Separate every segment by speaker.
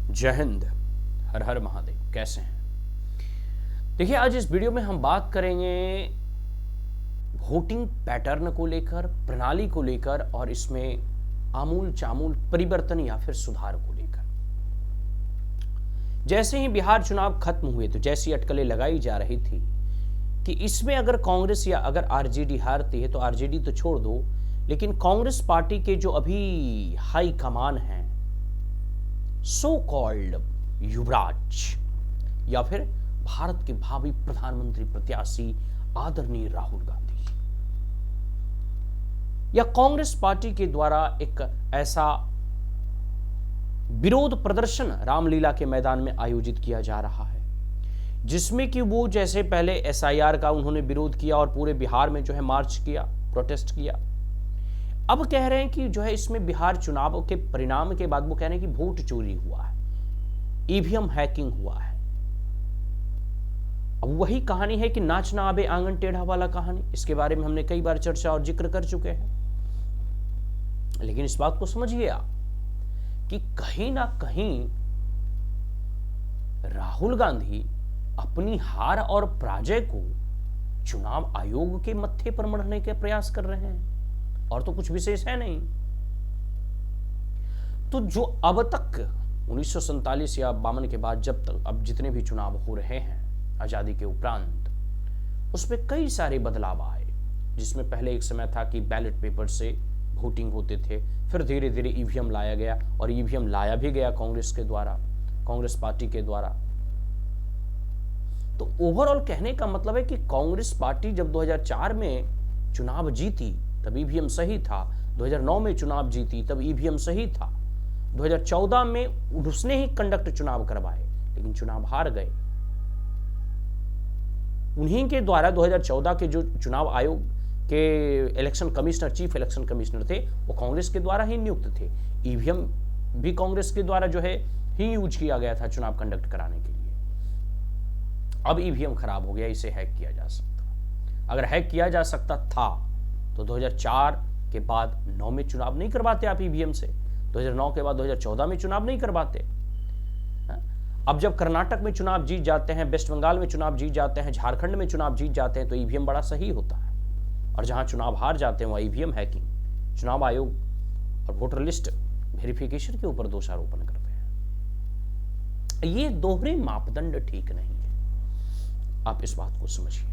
Speaker 1: जय हिंद, हर हर महादेव। कैसे हैं? देखिए, आज इस वीडियो में हम बात करेंगे वोटिंग पैटर्न को लेकर, प्रणाली को लेकर और इसमें आमूल चामूल परिवर्तन या फिर सुधार को लेकर। जैसे ही बिहार चुनाव खत्म हुए तो जैसी अटकलें लगाई जा रही थी कि इसमें अगर कांग्रेस या अगर आरजेडी हारती है तो आरजेडी तो छोड़ दो, लेकिन कांग्रेस पार्टी के जो अभी हाई कमान हैं, सो कॉल्ड युवराज या फिर भारत के भावी प्रधानमंत्री प्रत्याशी आदरणीय राहुल गांधी या कांग्रेस पार्टी के द्वारा एक ऐसा विरोध प्रदर्शन रामलीला के मैदान में आयोजित किया जा रहा है जिसमें कि वो जैसे पहले एसआईआर का उन्होंने विरोध किया और पूरे बिहार में जो है मार्च किया, प्रोटेस्ट किया। अब कह रहे हैं कि जो है इसमें बिहार चुनाव के परिणाम के बाद वो कह रहे हैं कि वोट चोरी हुआ है, ईवीएम हैकिंग हुआ है। अब वही कहानी है कि नाचना आबे आंगन टेढ़ा वाला कहानी। इसके बारे में हमने कई बार चर्चा और जिक्र कर चुके हैं, लेकिन इस बात को समझिए आप कि कहीं ना कहीं राहुल गांधी अपनी हार और पराजय को चुनाव आयोग के मत्थे पर मढ़ने के प्रयास कर रहे हैं, और तो कुछ विशेष है नहीं। तो जो अब तक 1947 या 52 के बाद जब तक अब जितने भी चुनाव हो रहे हैं आजादी के उपरांत, उसमें कई सारे बदलाव आए, जिसमें पहले एक समय था कि बैलेट पेपर से वोटिंग होते थे, फिर धीरे धीरे ईवीएम लाया गया और ईवीएम लाया भी गया कांग्रेस के द्वारा, कांग्रेस पार्टी के द्वारा। तो ओवरऑल कहने का मतलब है कि कांग्रेस पार्टी जब 2004 में चुनाव जीती तब ईवीएम सही था, 2009 में चुनाव जीती तब ईवीएम सही था, 2014 में उसने ही कंडक्ट चुनाव करवाए लेकिन चुनाव हार गए। उन्हीं के द्वारा 2014 के जो चुनाव आयोग के election commissioner, chief election commissioner थे, वो कांग्रेस के द्वारा ही नियुक्त थे। ईवीएम भी कांग्रेस के द्वारा जो है ही यूज किया गया था चुनाव कंडक्ट कराने के लिए। अब ईवीएम खराब हो गया, इसे हैक किया जा सकता। अगर हैक किया जा सकता था तो 2004 के बाद 9 में चुनाव नहीं करवाते आप ईवीएम से, 2009 के बाद 2014 में चुनाव नहीं करवाते। अब जब कर्नाटक में चुनाव जीत जाते हैं, वेस्ट बंगाल में चुनाव जीत जाते हैं, झारखंड में चुनाव जीत जाते हैं तो ईवीएम बड़ा सही होता है, और जहां चुनाव हार जाते हैं वहां ईवीएम हैकिंग, चुनाव आयोग और वोटर लिस्ट वेरिफिकेशन के ऊपर दोषारोपण करते हैं। ये दोहरे मापदंड ठीक नहीं है, आप इस बात को समझिए।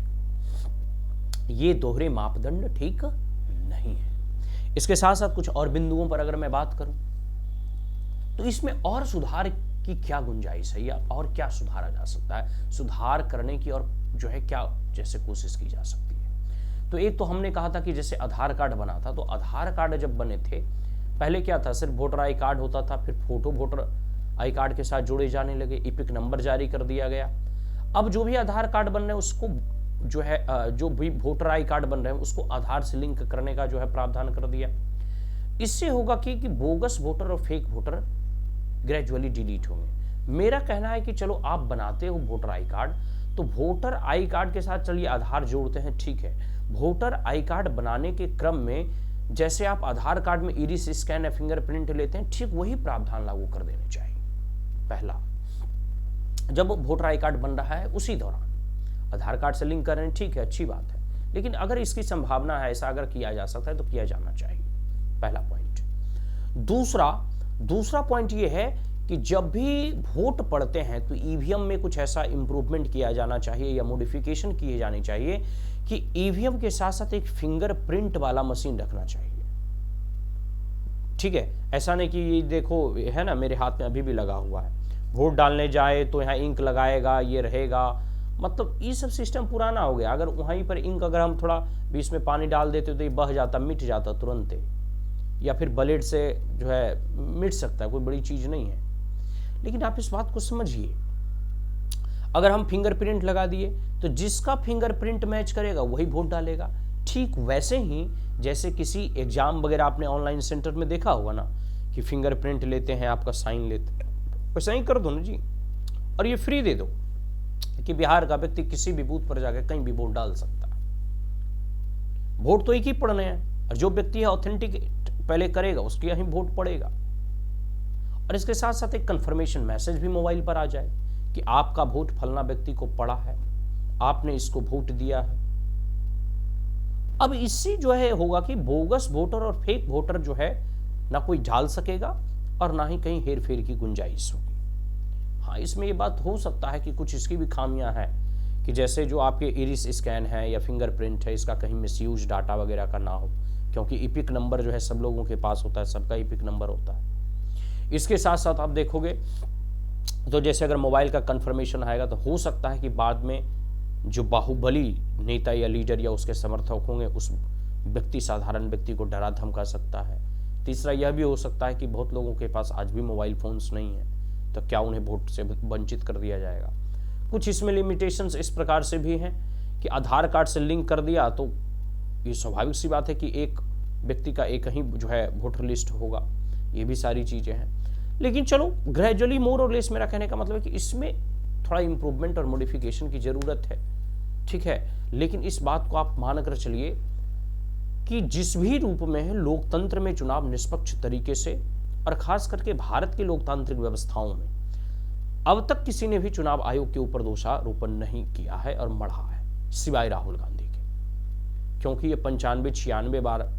Speaker 1: ये दोहरे मापदंड ठीक नहीं है। इसके साथ साथ कुछ और बिंदुओं पर अगर मैं बात करूं तो इसमें और सुधार की क्या गुंजाइश है या और क्या सुधारा जा सकता है, सुधार करने की और जो है क्या जैसे कोशिश की जा सकती है। तो एक तो हमने कहा था कि जैसे आधार कार्ड बना था, तो आधार कार्ड जब बने थे पहले क्या था, सिर्फ वोटर आई कार्ड होता था, फिर फोटो वोटर आई कार्ड के साथ जोड़े जाने लगे, इपिक नंबर जारी कर दिया गया। अब जो भी आधार कार्ड बन रहे हैं उसको जो है जो भी वोटर आई कार्ड बन रहे हैं उसको आधार से लिंक करने का जो है प्रावधान कर दिया। इससे होगा कि बोगस वोटर और फेक वोटर ग्रेजुअली डिलीट होंगे। मेरा कहना है कि चलो आप बनाते हो वोटर आई कार्ड, तो वोटर आई कार्ड के साथ चलिए आधार जोड़ते हैं, ठीक है। वोटर आई कार्ड बनाने के क्रम में जैसे आप आधार कार्ड में इरिस स्कैन या फिंगरप्रिंट लेते हैं, ठीक वही प्रावधान लागू कर देने चाहिए। पहला, जब वोटर आई कार्ड बन रहा है उसी दौरान आधार कार्ड से लिंक कर रहे हैं, ठीक है, अच्छी बात है, लेकिन अगर इसकी संभावना है, ऐसा अगर किया जा सकता है तो किया जाना चाहिए, पहला पॉइंट। दूसरा पॉइंट ये है कि जब भी वोट पड़ते हैं तो ईवीएम में कुछ ऐसा इंप्रूवमेंट किया जाना चाहिए या मॉडिफिकेशन किए जानी चाहिए कि ईवीएम के साथ साथ एक फिंगरप्रिंट वाला मशीन रखना चाहिए, ठीक है। ऐसा नहीं कि ये देखो है ना, मेरे हाथ में अभी भी लगा हुआ है, वोट डालने जाए तो यहाँ इंक लगाएगा, ये रहेगा, मतलब ये सब सिस्टम पुराना हो गया। अगर वहीं पर इंक अगर हम थोड़ा बीच में पानी डाल देते तो ये बह जाता, मिट जाता तुरंत, या फिर ब्लेड से जो है मिट सकता है, कोई बड़ी चीज नहीं है। लेकिन आप इस बात को समझिए, अगर हम फिंगरप्रिंट लगा दिए तो जिसका फिंगरप्रिंट मैच करेगा वही वोट डालेगा। ठीक वैसे ही जैसे किसी एग्जाम वगैरह आपने ऑनलाइन सेंटर में देखा होगा ना कि फिंगरप्रिंट लेते हैं, आपका साइन लेते हैं, वैसा ही कर दो ना जी, और ये फ्री दे दो कि बिहार का व्यक्ति किसी भी बूथ पर जाकर कहीं भी वोट डाल सकता है। वोट तो एक ही पड़ने हैं, और जो व्यक्ति है ऑथेंटिक पहले करेगा उसके यहीं वोट पड़ेगा। और इसके साथ साथ एक कंफर्मेशन मैसेज भी मोबाइल पर आ जाए कि आपका वोट फलना व्यक्ति को पड़ा है, आपने इसको वोट दिया है। अब इससे जो है होगा कि बोगस वोटर और फेक वोटर जो है ना कोई ढाल सकेगा और ना ही कहीं हेर फेर की गुंजाइश होगी। हाँ, इसमें ये बात हो सकता है कि कुछ इसकी भी खामियां हैं कि जैसे जो आपके इरिस स्कैन है या फिंगरप्रिंट है, इसका कहीं मिसयूज डाटा वगैरह का ना हो, क्योंकि इपिक नंबर जो है सब लोगों के पास होता है, सबका इपिक नंबर होता है। इसके साथ साथ आप देखोगे तो जैसे अगर मोबाइल का कंफर्मेशन आएगा तो हो सकता है कि बाद में जो बाहुबली नेता या लीडर या उसके समर्थक होंगे उस व्यक्ति, साधारण व्यक्ति को डरा धमका सकता है। तीसरा यह भी हो सकता है कि बहुत लोगों के पास आज भी मोबाइल फोन्स नहीं है, तो क्या उन्हें वोट से वंचित कर दिया जाएगा। कुछ इसमें लिमिटेशंस इस प्रकार से भी हैं कि आधार कार्ड से लिंक कर दिया तो ये स्वाभाविक सी बात है कि एक व्यक्ति का एक ही जो है वोटर लिस्ट होगा। ये भी सारी चीज़ें हैं, लेकिन चलो ग्रेजुअली मोर और लेस, मेरा कहने का मतलब है कि इसमें थोड़ा इम्प्रूवमेंट और मॉडिफिकेशन की ज़रूरत है, ठीक है। लेकिन इस बात को आप मान कर चलिए कि जिस भी रूप में है लोकतंत्र में चुनाव निष्पक्ष तरीके से, और खास करके भारत की लोकतांत्रिक व्यवस्थाओं में अब तक किसी ने भी चुनाव आयोग के ऊपर दोषारोपण नहीं किया है और मढ़ा है, सिवाय राहुल गांधी के, क्योंकि ये 95-96 बार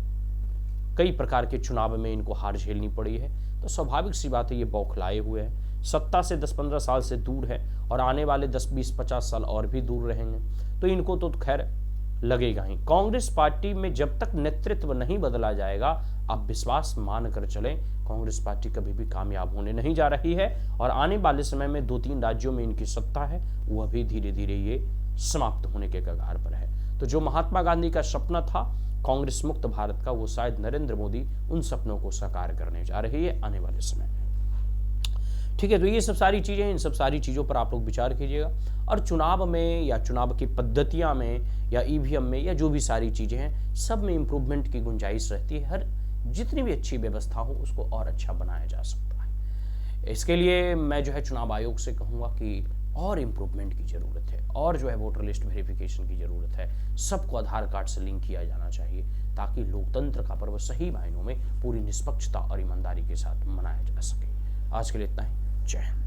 Speaker 1: कई प्रकार के चुनाव में इनको हार झेलनी पड़ी है। तो स्वाभाविक सी बात है ये बौखलाए हुए हैं, सत्ता से 10-15 साल से दूर है और आने वाले 10-20-50 साल और भी दूर रहेंगे, तो इनको तो खैर लगेगा ही। कांग्रेस पार्टी में जब तक नेतृत्व नहीं बदला जाएगा, आप विश्वास मान कर चलें, कांग्रेस पार्टी कभी भी कामयाब होने नहीं जा रही है और आने वाले समय में 2-3 राज्यों में इनकी सत्ता है वह भी धीरे धीरे ये समाप्त होने के कगार पर है। तो जो महात्मा गांधी का सपना था कांग्रेस मुक्त भारत का, वो शायद नरेंद्र मोदी उन सपनों को साकार करने जा रही है आने वाले समय में, ठीक है। तो ये सब सारी चीजें, इन सब सारी चीजों पर आप लोग विचार कीजिएगा। और चुनाव में या चुनाव की पद्धतियां में या ईवीएम में या जो भी सारी चीजें हैं, सब में इंप्रूवमेंट की गुंजाइश रहती है। हर जितनी भी अच्छी व्यवस्था हो उसको और अच्छा बनाया जा सकता है। इसके लिए मैं जो है चुनाव आयोग से कहूँगा कि और इम्प्रूवमेंट की ज़रूरत है, और जो है वोटर लिस्ट वेरिफिकेशन की ज़रूरत है। सबको आधार कार्ड से लिंक किया जाना चाहिए ताकि लोकतंत्र का पर्व सही मायनों में पूरी निष्पक्षता और ईमानदारी के साथ मनाया जा सके। आज के लिए इतना ही। जय हिंद।